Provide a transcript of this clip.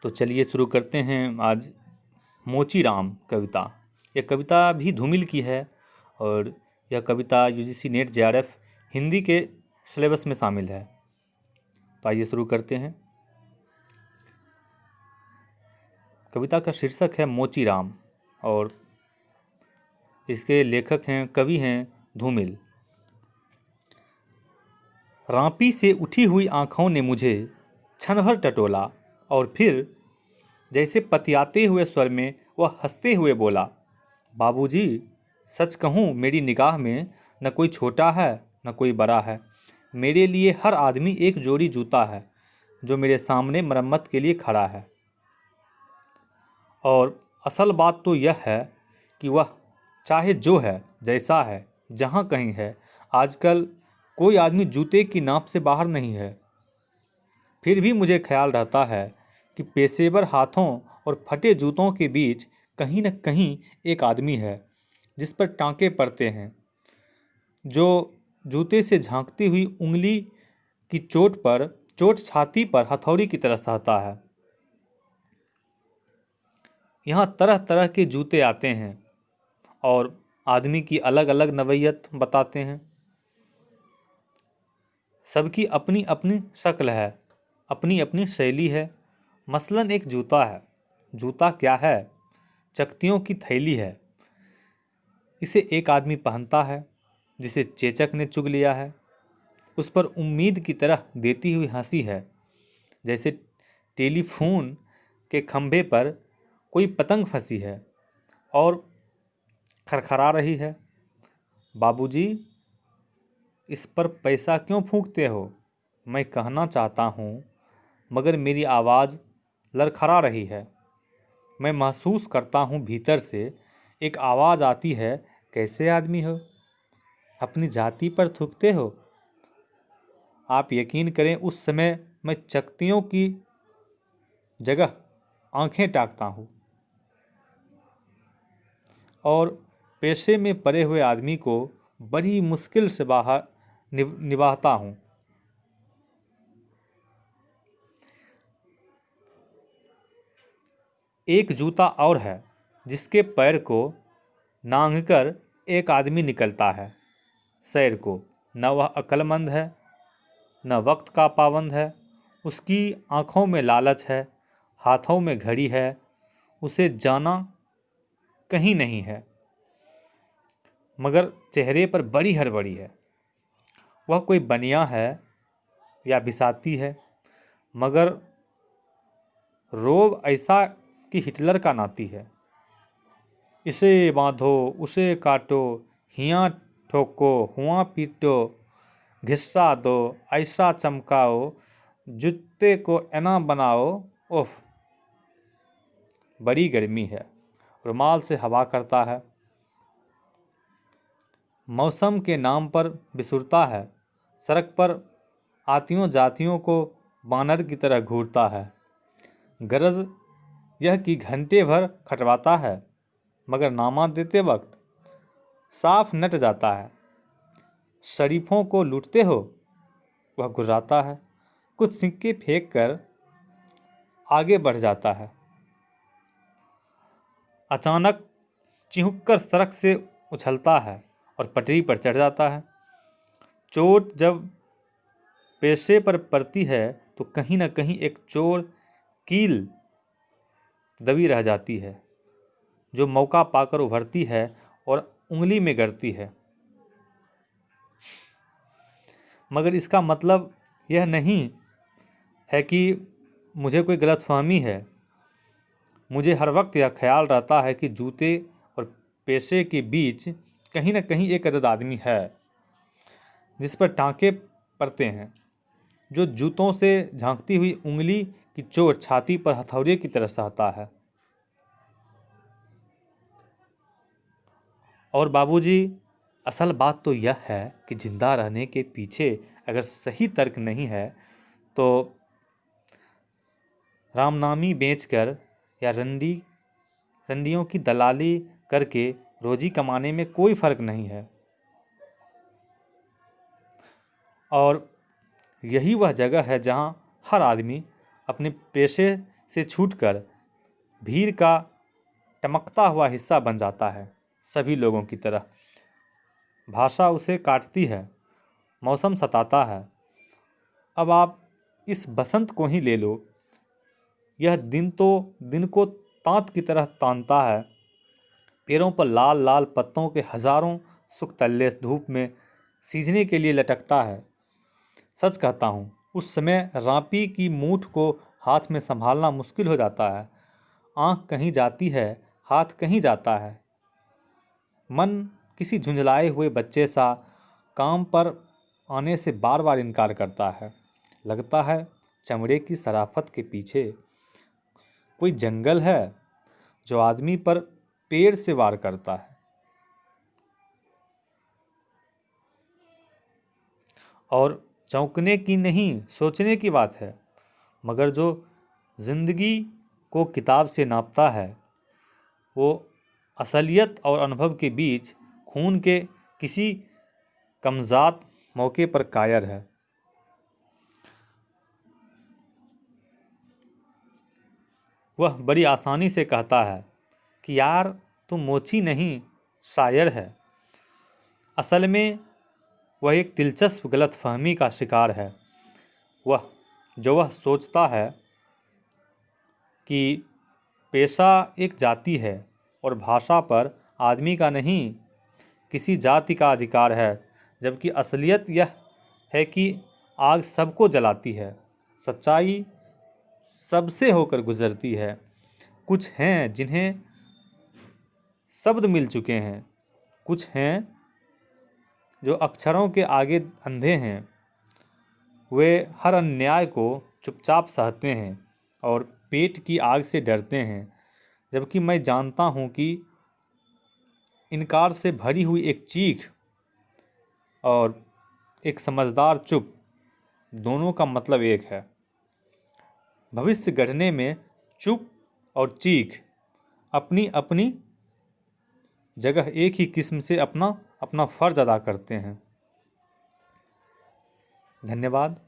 तो चलिए शुरू करते हैं आज मोचीराम कविता। यह कविता भी धूमिल की है और यह कविता यूजीसी नेट जेआरएफ हिंदी के सिलेबस में शामिल है। तो आइए शुरू करते हैं। कविता का शीर्षक है मोचीराम और इसके लेखक हैं, कवि हैं धूमिल। रांपी से उठी हुई आँखों ने मुझे क्षण भर टटोला और फिर जैसे पतियाते हुए स्वर में वह हंसते हुए बोला, बाबूजी, सच कहूँ मेरी निगाह में न कोई छोटा है न कोई बड़ा है। मेरे लिए हर आदमी एक जोड़ी जूता है जो मेरे सामने मरम्मत के लिए खड़ा है। और असल बात तो यह है कि वह चाहे जो है, जैसा है, जहाँ कहीं है, आजकल कोई आदमी जूते की नाप से बाहर नहीं है। फिर भी मुझे ख्याल रहता है कि पेशेवर हाथों और फटे जूतों के बीच कहीं न कहीं एक आदमी है जिस पर टांके पड़ते हैं, जो जूते से झांकती हुई उंगली की चोट छाती पर हथौड़ी की तरह सहता है। यहाँ तरह तरह के जूते आते हैं और आदमी की अलग अलग नवैयत बताते हैं। सबकी अपनी अपनी शक्ल है, अपनी अपनी शैली है। मसलन एक जूता है। जूता क्या है? चकतियों की थैली है। इसे एक आदमी पहनता है जिसे चेचक ने चुग लिया है। उस पर उम्मीद की तरह देती हुई हंसी है, जैसे टेलीफोन के खंभे पर कोई पतंग फंसी है और खरखरा रही है। बाबूजी, इस पर पैसा क्यों फूंकते हो? मैं कहना चाहता हूँ, मगर मेरी आवाज़ लड़खड़ा रही है। मैं महसूस करता हूँ भीतर से एक आवाज़ आती है, कैसे आदमी हो? अपनी जाति पर थूकते हो? आप यकीन करें, उस समय मैं चकतियों की जगह आंखें ताकता हूँ और पेशे में पड़े हुए आदमी को बड़ी मुश्किल से बाहर निभाता हूँ। एक जूता और है जिसके पैर को नांगकर एक आदमी निकलता है सैर को। न वह अक्लमंद है, न वक्त का पाबंद है। उसकी आँखों में लालच है, हाथों में घड़ी है। उसे जाना कहीं नहीं है, मगर चेहरे पर बड़ी हड़बड़ी है। वह कोई बनिया है या बिसाती है, मगर रोब ऐसा कि हिटलर का नाती है। इसे बांधो, उसे काटो, हियाँ ठोको, हुआं पीटो, घिस्सा दो, ऐसा चमकाओ, जूते को एना बनाओ। ओफ, बड़ी गर्मी है। रुमाल से हवा करता है। मौसम के नाम पर बिसुरता है। सड़क पर आतियों जातियों को बानर की तरह घूरता है। गरज यह कि घंटे भर खटवाता है, मगर नामा देते वक्त साफ नट जाता है। शरीफों को लूटते हो? वह गुर्राता है, कुछ सिक्के फेंक कर आगे बढ़ जाता है। अचानक चिहुककर सड़क से उछलता है और पटरी पर चढ़ जाता है। चोट जब पेशे पर पड़ती है तो कहीं न कहीं एक चोर कील दबी रह जाती है, जो मौका पाकर उभरती है और उंगली में गड़ती है। मगर इसका मतलब यह नहीं है कि मुझे कोई गलतफहमी है। मुझे हर वक्त यह ख्याल रहता है कि जूते और पेशे के बीच कहीं न कहीं एक अदद आदमी है जिस पर टांके पड़ते हैं, जो जूतों से झांकती हुई उंगली की चोट छाती पर हथौड़े की तरह सहता है। और बाबूजी, असल बात तो यह है कि जिंदा रहने के पीछे अगर सही तर्क नहीं है तो रामनामी बेचकर या रंडियों की दलाली करके रोजी कमाने में कोई फर्क नहीं है। और यही वह जगह है जहां हर आदमी अपने पेशे से छूटकर भीड़ का टमकता हुआ हिस्सा बन जाता है, सभी लोगों की तरह। भाषा उसे काटती है, मौसम सताता है। अब आप इस बसंत को ही ले लो, यह दिन तो दिन को तांत की तरह तानता है। पेड़ों पर लाल लाल पत्तों के हजारों सुखतल्ले धूप में सींचने के लिए लटकता है। सच कहता हूँ, उस समय रापी की मूठ को हाथ में संभालना मुश्किल हो जाता है। आँख कहीं जाती है, हाथ कहीं जाता है। मन किसी झुंझलाए हुए बच्चे सा काम पर आने से बार बार इनकार करता है। लगता है चमड़े की शराफत के पीछे कोई जंगल है जो आदमी पर पेड़ से वार करता है। और चौंकने की नहीं, सोचने की बात है। मगर जो जिंदगी को किताब से नापता है, वो असलियत और अनुभव के बीच खून के किसी कमज़ात मौके पर कायर है। वह बड़ी आसानी से कहता है कि यार तुम मोची नहीं, शायर है। असल में वह एक दिलचस्प गलतफहमी का शिकार है। वह सोचता है कि पेशा एक जाति है और भाषा पर आदमी का नहीं, किसी जाति का अधिकार है, जबकि असलियत यह है कि आग सबको जलाती है, सच्चाई सबसे होकर गुजरती है। कुछ हैं जिन्हें शब्द मिल चुके हैं, कुछ हैं जो अक्षरों के आगे अंधे हैं। वे हर अन्याय को चुपचाप सहते हैं और पेट की आग से डरते हैं, जबकि मैं जानता हूँ कि इनकार से भरी हुई एक चीख और एक समझदार चुप, दोनों का मतलब एक है। भविष्य गढ़ने में चुप और चीख अपनी अपनी जगह एक ही किस्म से अपना अपना फर्ज अदा करते हैं। धन्यवाद।